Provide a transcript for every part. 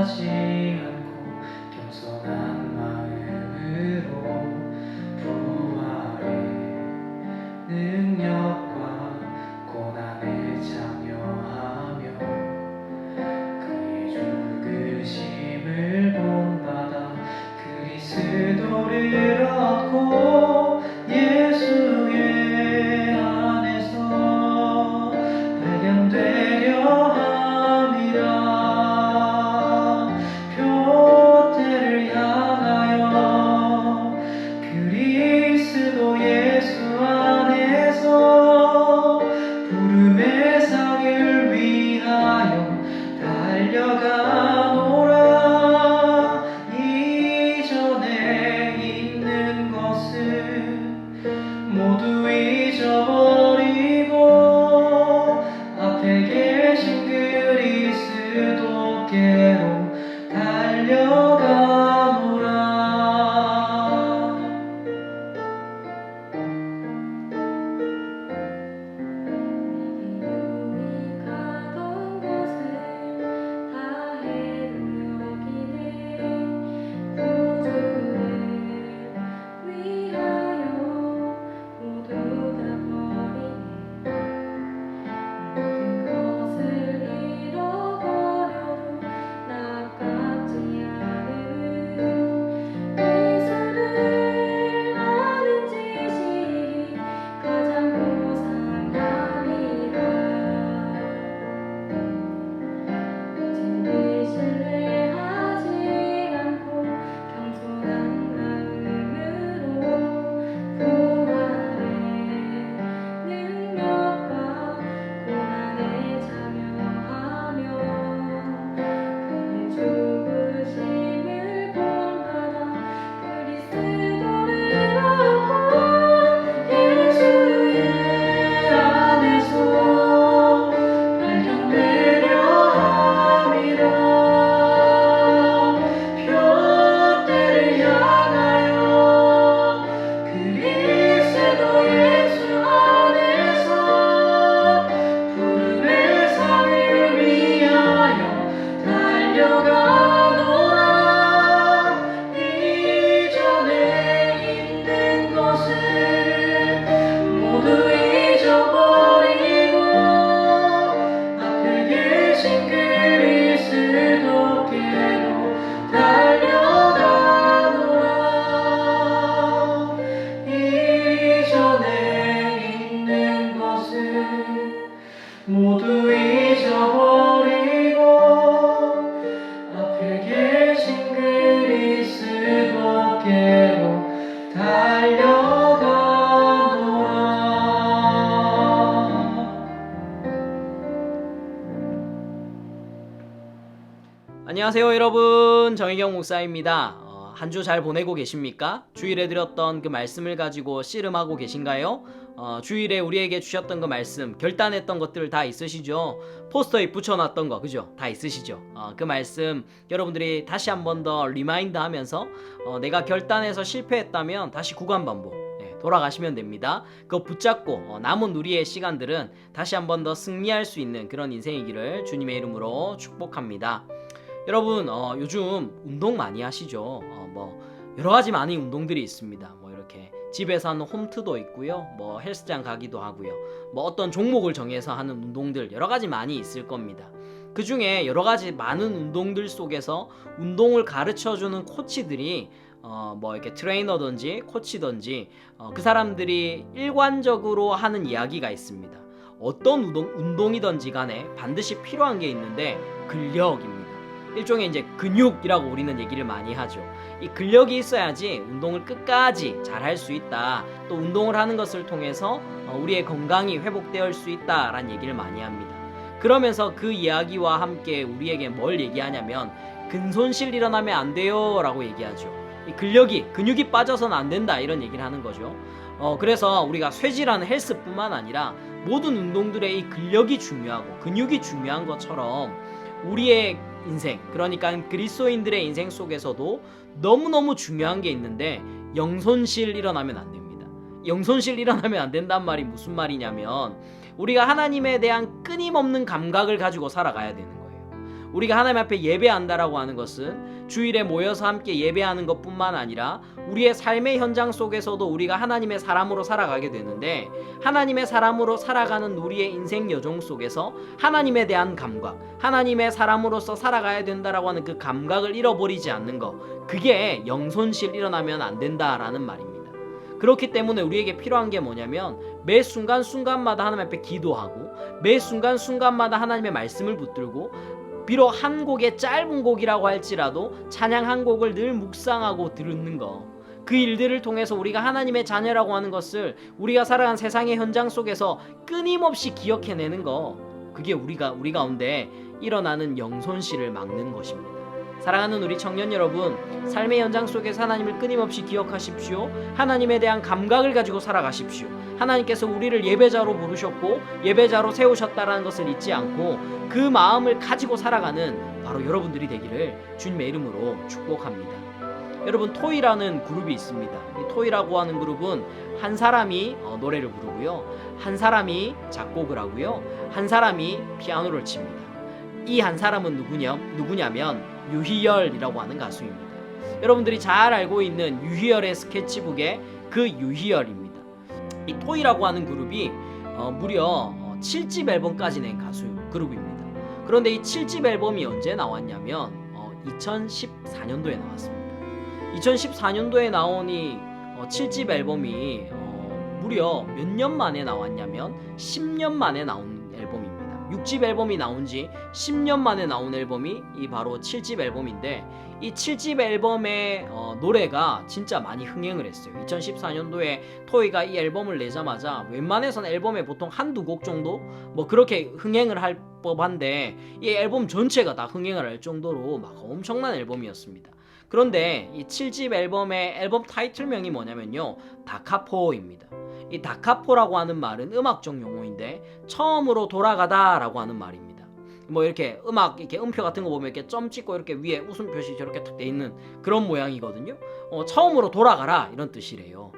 하지 않고 겸손한 마음으로 부활의 능력과 고난에 참여하며 그의 죽으심을 본받아 그리스도를 얻고 예수의 안에서 발견되려 함이라. 표대를 향하여 그리스도 예수 안에서 부름의 상을 위하여 달려가노라. 이전에 있는 것은 모두 잊어버리고 앞에 계신 그리스도께로 달려가노라. 가던 곳을 다 헤매기는 구주를 위하여 모두 다 버리네. 모든 것을 잃어버려도 나깝지 않음은 예수를 아는 지식이 가장 고상함이라. 진리 신뢰하지 않고 겸손한 마음으로 부활의 능력과 고난에 참여하며 그의 죽으심을 본받아 그리스도를 얻고 예수의 안에서 발견되려 함이라. 표대를 향하여 그리스도 예수 안에서 부름의 상을 위하여 달려가노라. 이전에 있는 것을 모두 잊어버리고 앞에 계신 그리스도께로 달려가노라. 이전에 있는 것을 모두 잊어버리고 앞에 계신 그리스도께로 달려가노라. 안녕하세요 여러분, 정혜경 목사입니다. 한 주 잘 보내고 계십니까? 주일에 드렸던 그 말씀을 가지고 씨름하고 계신가요? 주일에 우리에게 주셨던 그 말씀, 결단했던 것들 다 있으시죠? 포스터에 붙여놨던 거, 그죠? 다 있으시죠? 그 말씀 여러분들이 다시 한 번 더 리마인드 하면서 내가 결단해서 실패했다면 다시 구간 반복 돌아가시면 됩니다. 그거 붙잡고 남은 우리의 시간들은 다시 한 번 더 승리할 수 있는 그런 인생이기를 주님의 이름으로 축복합니다. 여러분 요즘 운동 많이 하시죠? 뭐 여러 가지 많은 운동들이 있습니다. 뭐 이렇게 집에서 하는 홈트도 있고요, 뭐 헬스장 가기도 하고요, 뭐 어떤 종목을 정해서 하는 운동들 여러 가지 많이 있을 겁니다. 그 중에 여러 가지 많은 운동들 속에서 운동을 가르쳐주는 코치들이 뭐 이렇게 트레이너든지 코치든지 그 사람들이 일관적으로 하는 이야기가 있습니다. 어떤 운동이든지 간에 반드시 필요한 게 있는데 근력입니다. 일종의 이제 근육이라고 우리는 얘기를 많이 하죠. 이 근력이 있어야지 운동을 끝까지 잘 할 수 있다. 또 운동을 하는 것을 통해서 우리의 건강이 회복될 수 있다라는 얘기를 많이 합니다. 그러면서 그 이야기와 함께 우리에게 뭘 얘기하냐면 근손실 일어나면 안 돼요 라고 얘기하죠. 이 근육이 빠져서는 안 된다, 이런 얘기를 하는 거죠. 그래서 우리가 쇠질하는 헬스뿐만 아니라 모든 운동들의 이 근력이 중요하고 근육이 중요한 것처럼 우리의 인생, 그러니까 그리스도인들의 인생 속에서도 너무너무 중요한 게 있는데 영손실 일어나면 안 됩니다. 영손실 일어나면 안 된단 말이 무슨 말이냐면 우리가 하나님에 대한 끊임없는 감각을 가지고 살아가야 되는 거예요. 우리가 하나님 앞에 예배한다라고 하는 것은 주일에 모여서 함께 예배하는 것뿐만 아니라 우리의 삶의 현장 속에서도 우리가 하나님의 사람으로 살아가게 되는데, 하나님의 사람으로 살아가는 우리의 인생 여정 속에서 하나님에 대한 감각, 하나님의 사람으로서 살아가야 된다라고 하는 그 감각을 잃어버리지 않는 것, 그게 영손실 일어나면 안 된다라는 말입니다. 그렇기 때문에 우리에게 필요한 게 뭐냐면, 매 순간순간마다 하나님 앞에 기도하고, 매 순간순간마다 하나님의 말씀을 붙들고, 비록 한 곡의 짧은 곡이라고 할지라도 찬양 한 곡을 늘 묵상하고 듣는 거, 그 일들을 통해서 우리가 하나님의 자녀라고 하는 것을 우리가 살아간 세상의 현장 속에서 끊임없이 기억해내는 거, 그게 우리 가운데 일어나는 영손실을 막는 것입니다. 사랑하는 우리 청년 여러분, 삶의 현장 속에서 하나님을 끊임없이 기억하십시오. 하나님에 대한 감각을 가지고 살아가십시오. 하나님께서 우리를 예배자로 부르셨고 예배자로 세우셨다라는 것을 잊지 않고 그 마음을 가지고 살아가는 바로 여러분들이 되기를 주님의 이름으로 축복합니다. 여러분, 토이라는 그룹이 있습니다. 이 토이라고 하는 그룹은 한 사람이 노래를 부르고요, 한 사람이 작곡을 하고요, 한 사람이 피아노를 칩니다. 이 한 사람은 누구냐면 유희열이라고 하는 가수입니다. 여러분들이 잘 알고 있는 유희열의 스케치북의 그 유희열입니다. 이 토이라고 하는 그룹이 무려 7집 앨범까지 낸 그룹입니다. 그런데 이 7집 앨범이 언제 나왔냐면 2014년도에 나왔습니다. 2014년도에 나온 이 7집 앨범이 무려 몇 년 만에 나왔냐면 10년 만에 나온 앨범입니다. 6집 앨범이 나온 지 10년 만에 나온 앨범이 이 바로 7집 앨범인데, 이 7집 앨범의 노래가 진짜 많이 흥행을 했어요. 2014년도에 토이가 이 앨범을 내자마자 웬만해서는 앨범에 보통 한두 곡 정도 뭐 그렇게 흥행을 할 법한데, 이 앨범 전체가 다 흥행을 할 정도로 막 엄청난 앨범이었습니다. 그런데 이 7집 앨범의 앨범 타이틀명이 뭐냐면요, 다카포입니다. 이 다카포라고 하는 말은 음악적 용어인데 처음으로 돌아가다 라고 하는 말입니다. 뭐 이렇게 음악 이렇게 음표 같은 거 보면 이렇게 점 찍고 이렇게 위에 웃음 표시 저렇게 딱 돼 있는 그런 모양이거든요. 처음으로 돌아가라 이런 뜻이래요.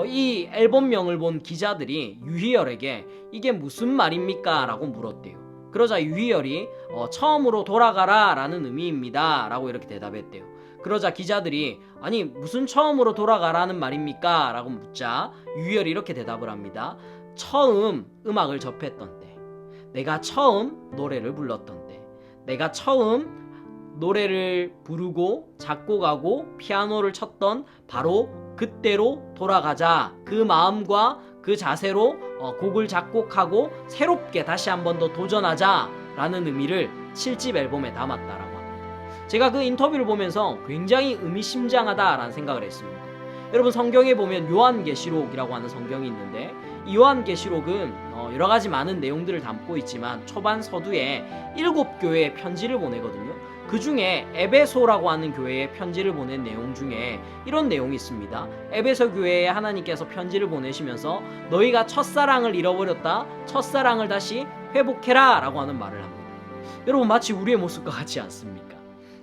이 앨범명을 본 기자들이 유희열에게 이게 무슨 말입니까? 라고 물었대요. 그러자 유희열이 처음으로 돌아가라 라는 의미입니다 라고 이렇게 대답했대요. 그러자 기자들이 아니 무슨 처음으로 돌아가라는 말입니까? 라고 묻자 유희열이 이렇게 대답을 합니다. 처음 음악을 접했던 때, 내가 처음 노래를 불렀던 때, 내가 처음 노래를 부르고 작곡하고 피아노를 쳤던 바로 그때로 돌아가자, 그 마음과 그 자세로 곡을 작곡하고 새롭게 다시 한 번 더 도전하자 라는 의미를 7집 앨범에 담았다라고 합니다. 제가 그 인터뷰를 보면서 굉장히 의미심장하다라는 생각을 했습니다. 여러분, 성경에 보면 요한계시록이라고 하는 성경이 있는데, 이 요한계시록은 여러 가지 많은 내용들을 담고 있지만 초반 서두에 7교회에 편지를 보내거든요. 그 중에 에베소라고 하는 교회에 편지를 보낸 내용 중에 이런 내용이 있습니다. 에베소 교회에 하나님께서 편지를 보내시면서 너희가 첫사랑을 잃어버렸다, 첫사랑을 다시 회복해라 라고 하는 말을 합니다. 여러분, 마치 우리의 모습과 같지 않습니까?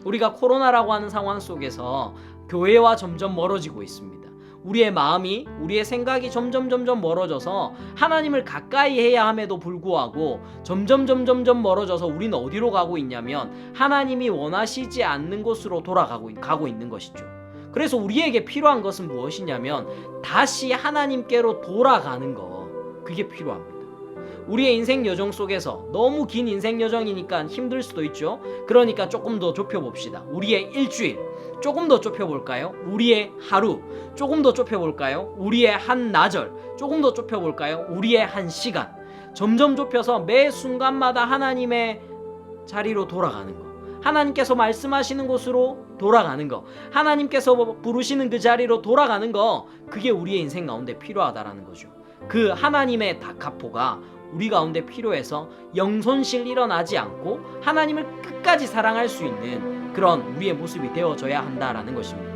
우리가 코로나라고 하는 상황 속에서 교회와 점점 멀어지고 있습니다. 우리의 마음이, 우리의 생각이 점점 멀어져서 하나님을 가까이 해야 함에도 불구하고 점점 멀어져서 우리는 어디로 가고 있냐면 하나님이 원하시지 않는 곳으로 가고 있는 것이죠. 그래서 우리에게 필요한 것은 무엇이냐면 다시 하나님께로 돌아가는 거, 그게 필요합니다. 우리의 인생 여정 속에서 너무 긴 인생 여정이니까 힘들 수도 있죠. 그러니까 조금 더 좁혀봅시다. 우리의 일주일 조금 더 좁혀볼까요? 우리의 하루 조금 더 좁혀볼까요? 우리의 한 나절 조금 더 좁혀볼까요? 우리의 한 시간 점점 좁혀서 매 순간마다 하나님의 자리로 돌아가는 거, 하나님께서 말씀하시는 곳으로 돌아가는 거, 하나님께서 부르시는 그 자리로 돌아가는 거, 그게 우리의 인생 가운데 필요하다라는 거죠. 그 하나님의 다카포가 우리 가운데 필요해서 영손실 일어나지 않고 하나님을 끝까지 사랑할 수 있는 그런 우리의 모습이 되어져야 한다라는 것입니다.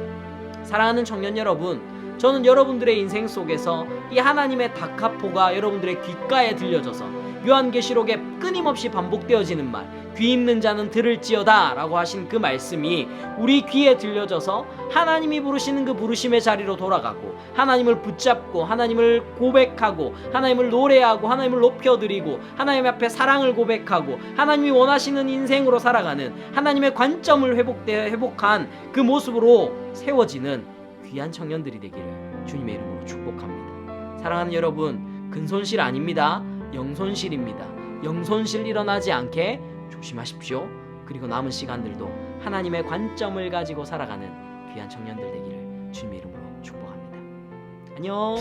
사랑하는 청년 여러분, 저는 여러분들의 인생 속에서 이 하나님의 다카포가 여러분들의 귓가에 들려져서 요한계시록의 끊임없이 반복되어지는 말, 귀 있는 자는 들을지어다 라고 하신 그 말씀이 우리 귀에 들려져서 하나님이 부르시는 그 부르심의 자리로 돌아가고 하나님을 붙잡고 하나님을 고백하고 하나님을 노래하고 하나님을 높여드리고 하나님 앞에 사랑을 고백하고 하나님이 원하시는 인생으로 살아가는 하나님의 관점을 회복한 그 모습으로 세워지는 귀한 청년들이 되기를 주님의 이름으로 축복합니다. 사랑하는 여러분, 근손실 아닙니다. 영손실입니다. 영손실 일어나지 않게 조심하십시오. 그리고 남은 시간들도 하나님의 관점을 가지고 살아가는 귀한 청년들 되기를 주님의 이름으로 축복합니다. 안녕.